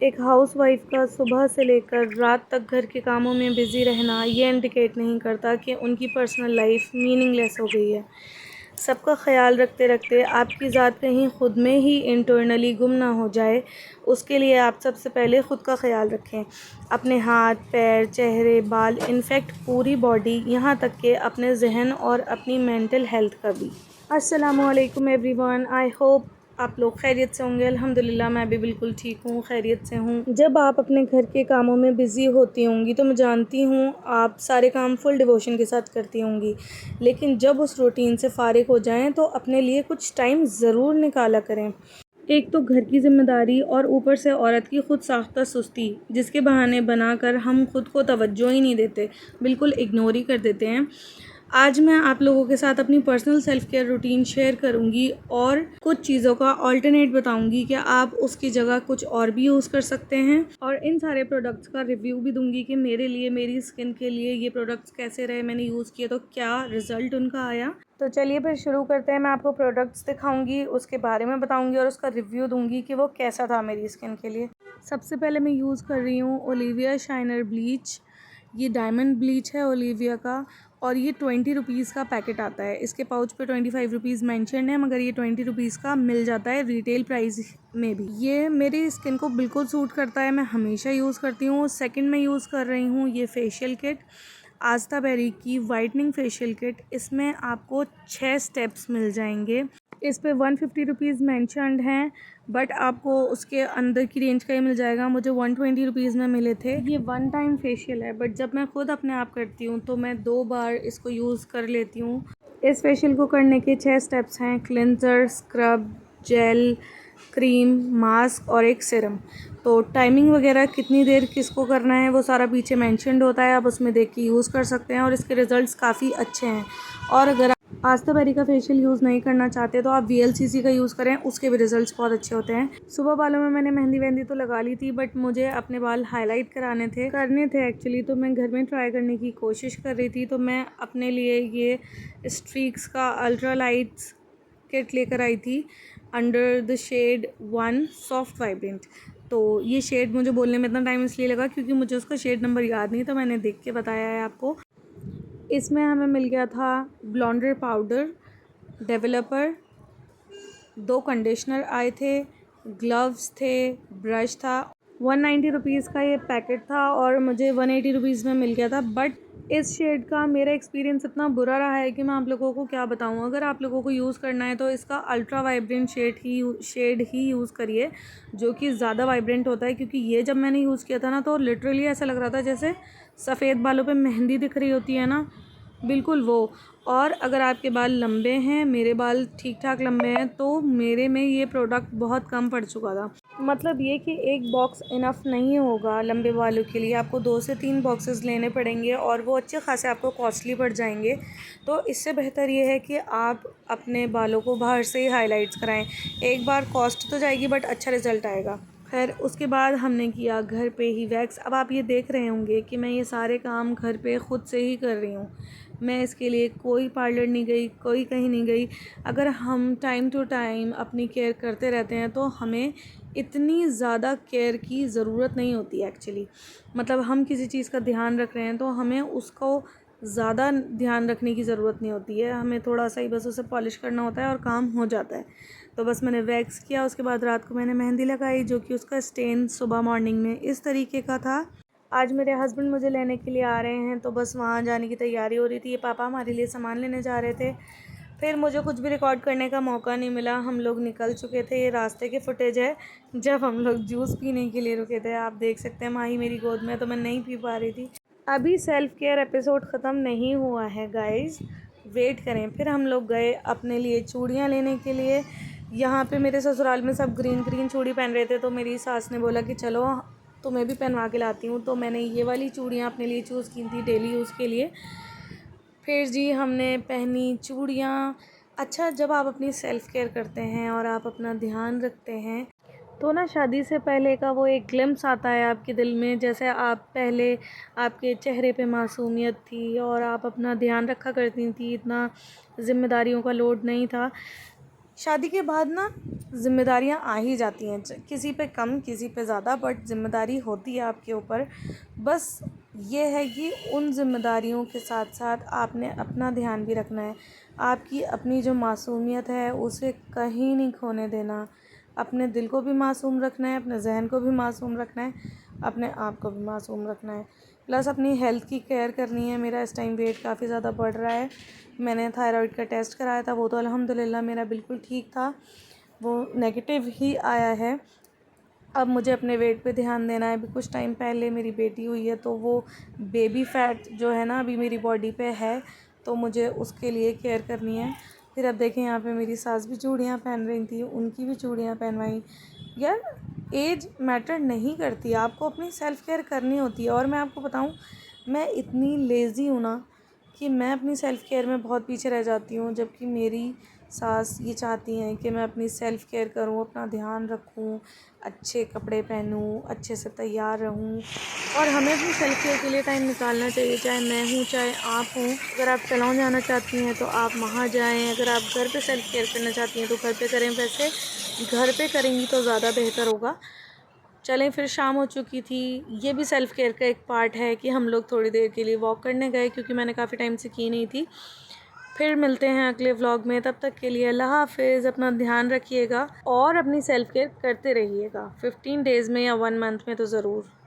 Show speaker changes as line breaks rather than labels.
एक हाउसवाइफ़ का सुबह से लेकर रात तक घर के कामों में बिज़ी रहना ये इंडिकेट नहीं करता कि उनकी पर्सनल लाइफ मीनिंगलेस हो गई है। सबका ख़्याल रखते रखते आपकी ज़ात कहीं ख़ुद में ही इंटरनली गुम ना हो जाए, उसके लिए आप सबसे पहले ख़ुद का ख़्याल रखें। अपने हाथ, पैर, चेहरे, बाल, इनफैक्ट पूरी बॉडी, यहाँ तक कि अपने ज़हन और अपनी मेंटल हेल्थ का भी। अस्सलामुअलैकुम एवरीवन, आई होप आप लोग खैरियत से होंगे। अल्हम्दुलिल्लाह मैं भी बिल्कुल ठीक हूँ, खैरियत से हूँ। जब आप अपने घर के कामों में बिज़ी होती होंगी तो मैं जानती हूँ आप सारे काम फुल डिवोशन के साथ करती होंगी, लेकिन जब उस रूटीन से फ़ारिग हो जाएं तो अपने लिए कुछ टाइम ज़रूर निकाला करें। एक तो घर की ज़िम्मेदारी और ऊपर से औरत की खुद साख्ता सुस्ती, जिसके बहाने बनाकर हम खुद को तवज्जो ही नहीं देते, बिल्कुल इग्नोर ही कर देते हैं। आज मैं आप लोगों के साथ अपनी personal self care routine share करूंगी और कुछ चीज़ों का ऑल्टरनेट बताऊंगी कि आप उसकी जगह कुछ और भी यूज़ कर सकते हैं, और इन सारे प्रोडक्ट्स का रिव्यू भी दूंगी कि मेरे लिए, मेरी स्किन के लिए ये प्रोडक्ट्स कैसे रहे, मैंने यूज़ किए तो क्या रिज़ल्ट उनका आया। तो चलिए फिर शुरू करते हैं। मैं आपको प्रोडक्ट्स दिखाऊंगी, उसके बारे में बताऊंगी और उसका रिव्यू दूंगी कि वो कैसा था मेरी स्किन के लिए। सबसे पहले मैं यूज़ कर रही हूँ ओलिविया शाइनर ब्लीच। ये डायमंड ब्लीच है ओलिविया का, और ये 20 रुपीज़ का पैकेट आता है। इसके पाउच पे 25 रुपीज़ मैंशन है, मगर ये 20 रुपीज़ का मिल जाता है रिटेल प्राइस में भी। ये मेरी स्किन को बिल्कुल सूट करता है, मैं हमेशा यूज़ करती हूँ। सेकंड मैं यूज़ कर रही हूँ ये फेशियल किट, आस्था बेरी की वाइटनिंग फेशियल किट। इसमें आपको 6 स्टेप्स मिल जाएंगे। इस पे 150 रुपीज़ मैंशनड हैं, बट आपको उसके अंदर की रेंज का ही मिल जाएगा। मुझे 120 रुपीज़ में मिले थे। ये वन टाइम फेशियल है, बट जब मैं खुद अपने आप करती हूँ तो मैं 2 बार इसको यूज़ कर लेती हूँ। इस फेशियल को करने के 6 स्टेप्स हैं: cleanser, scrub, gel, cream, mask और एक सीरम। तो टाइमिंग वगैरह कितनी देर किसको करना है वो सारा पीछे मेंशन्ड होता है, आप उसमें देख के यूज़ कर सकते हैं और इसके रिज़ल्ट्स काफ़ी अच्छे हैं। और अगर आस्था बेरी का फेशियल यूज़ नहीं करना चाहते तो आप VLCC का यूज़ करें, उसके भी रिज़ल्ट्स बहुत अच्छे होते हैं। सुबह बालों में मैंने मेहंदी वेहंदी तो लगा ली थी, बट मुझे अपने बाल हाईलाइट करने थे एक्चुअली, तो मैं घर में ट्राई करने की कोशिश कर रही थी। तो मैं अपने लिए ये स्ट्रीक्स का अल्ट्रा लाइट्स किट लेकर आई थी, under the shade 1 soft vibrant. तो ये शेड मुझे बोलने में इतना टाइम इसलिए लगा क्योंकि मुझे उसका शेड नंबर याद नहीं, तो मैंने देख के बताया है आपको। इसमें हमें मिल गया था ब्लॉन्डर पाउडर, डेवलपर, 2 कंडीशनर आए थे, ग्लव्स थे, ब्रश था। 190 रुपीज़ का ये पैकेट था और मुझे 180 रुपीज़ में मिल गया था। बट इस शेड का मेरा एक्सपीरियंस इतना बुरा रहा है कि मैं आप लोगों को क्या बताऊं। अगर आप लोगों को यूज़ करना है तो इसका अल्ट्रा वाइब्रेंट शेड ही यूज़ करिए, जो कि ज़्यादा वाइब्रेंट होता है। क्योंकि ये जब मैंने यूज़ किया था ना, तो लिटरली ऐसा लग रहा था जैसे सफ़ेद बालों पे मेहंदी दिख रही होती है ना, बिल्कुल वो। और अगर आपके बाल लंबे हैं, मेरे बाल ठीक ठाक लंबे हैं, तो मेरे में ये प्रोडक्ट बहुत कम पड़ चुका था। मतलब ये कि एक बॉक्स इनफ नहीं होगा लंबे बालों के लिए, आपको 2 से 3 बॉक्सेस लेने पड़ेंगे और वो अच्छे खासे आपको कॉस्टली पड़ जाएंगे। तो इससे बेहतर ये है कि आप अपने बालों को बाहर से ही हाईलाइट्स कराएं। एक बार कॉस्ट तो जाएगी बट अच्छा रिज़ल्ट आएगा। खैर, उसके बाद हमने किया घर पे ही वैक्स। अब आप ये देख रहे होंगे कि मैं ये सारे काम घर पे ख़ुद से ही कर रही हूँ। मैं इसके लिए कोई पार्लर नहीं गई, कोई कहीं नहीं गई। अगर हम टाइम टू टाइम अपनी केयर करते रहते हैं तो हमें इतनी ज़्यादा केयर की ज़रूरत नहीं होती एक्चुअली। मतलब हम किसी चीज़ का ध्यान रख रहे हैं तो हमें उसको ज़्यादा ध्यान रखने की ज़रूरत नहीं होती है, हमें थोड़ा सा ही बस उसे पॉलिश करना होता है और काम हो जाता है। तो बस मैंने वैक्स किया, उसके बाद रात को मैंने मेहंदी लगाई, जो कि उसका स्टेन सुबह मॉर्निंग में इस तरीके का था। आज मेरे हस्बैंड मुझे लेने के लिए आ रहे हैं, तो बस वहाँ जाने की तैयारी हो रही थी। ये पापा हमारे लिए सामान लेने जा रहे थे। फिर मुझे कुछ भी रिकॉर्ड करने का मौका नहीं मिला, हम लोग निकल चुके थे। ये रास्ते के फुटेज है जब हम लोग जूस पीने के लिए रुके थे। आप देख सकते हैं माही मेरी गोद में, तो मैं नहीं पी पा रही थी। अभी सेल्फ़ केयर एपिसोड ख़त्म नहीं हुआ है गाइज़, वेट करें। फिर हम लोग गए अपने लिए चूड़ियाँ लेने के लिए। यहाँ पे मेरे ससुराल में सब ग्रीन ग्रीन चूड़ी पहन रहे थे, तो मेरी सास ने बोला कि चलो तुम्हें भी पहनवा के लाती हूँ। तो मैंने ये वाली चूड़ियाँ अपने लिए चूज़ की थी डेली यूज़ के लिए। फिर जी हमने पहनी चूड़ियाँ। अच्छा, जब आप अपनी सेल्फ़ केयर करते हैं और आप अपना ध्यान रखते हैं तो ना, शादी से पहले का वो एक ग्लिम्स आता है आपके दिल में, जैसे आप पहले, आपके चेहरे पे मासूमियत थी और आप अपना ध्यान रखा करती थी, इतना ज़िम्मेदारियों का लोड नहीं था। शादी के बाद ना ज़िम्मेदारियाँ आ ही जाती हैं, किसी पे कम किसी पे ज़्यादा, बट ज़िम्मेदारी होती है आपके ऊपर। बस ये है कि उन ज़िम्मेदारियों के साथ साथ आपने अपना ध्यान भी रखना है। आपकी अपनी जो मासूमियत है उसे कहीं नहीं खोने देना। अपने दिल को भी मासूम रखना है, अपने ज़हन को भी मासूम रखना है, अपने आप को भी मासूम रखना है। प्लस अपनी हेल्थ की केयर करनी है। मेरा इस टाइम वेट काफ़ी ज़्यादा बढ़ रहा है। मैंने थायराइड का टेस्ट कराया था, वो तो अल्हम्दुलिल्लाह मेरा बिल्कुल ठीक था, वो नेगेटिव ही आया है। अब मुझे अपने वेट पे ध्यान देना है। अभी कुछ टाइम पहले मेरी बेटी हुई है, तो वो बेबी फ़ैट जो है ना अभी मेरी बॉडी पे है, तो मुझे उसके लिए केयर करनी है। फिर अब देखें, यहाँ पे मेरी सास भी चूड़ियाँ पहन रही थी, उनकी भी चूड़ियाँ पहनवाई। यार, एज मैटर नहीं करती, आपको अपनी सेल्फ़ केयर करनी होती है। और मैं आपको बताऊँ, मैं इतनी लेज़ी हूँ ना कि मैं अपनी सेल्फ़ केयर में बहुत पीछे रह जाती हूँ, जबकि मेरी सास ये चाहती हैं कि मैं अपनी सेल्फ़ केयर करूँ, अपना ध्यान रखूँ, अच्छे कपड़े पहनूँ, अच्छे से तैयार रहूँ। और हमें अपनी सेल्फ़ केयर के लिए टाइम निकालना चाहिए, चाहे मैं हूँ, चाहे आप हों। अगर आप सैलून जाना चाहती हैं तो आप वहाँ जाएँ, अगर आप घर पे सेल्फ़ केयर करना चाहती हैं तो घर पे करें। वैसे घर पे करेंगी तो ज़्यादा बेहतर होगा। चलें, फिर शाम हो चुकी थी। ये भी सेल्फ़ केयर का एक पार्ट है कि हम लोग थोड़ी देर के लिए वॉक करने गए, क्योंकि मैंने काफ़ी टाइम से की नहीं थी। फिर मिलते हैं अगले व्लॉग में, तब तक के लिए अल्लाह हाफ़िज़। अपना ध्यान रखिएगा और अपनी सेल्फ़ केयर करते रहिएगा। 15 डेज़ में या 1 मंथ में तो ज़रूर।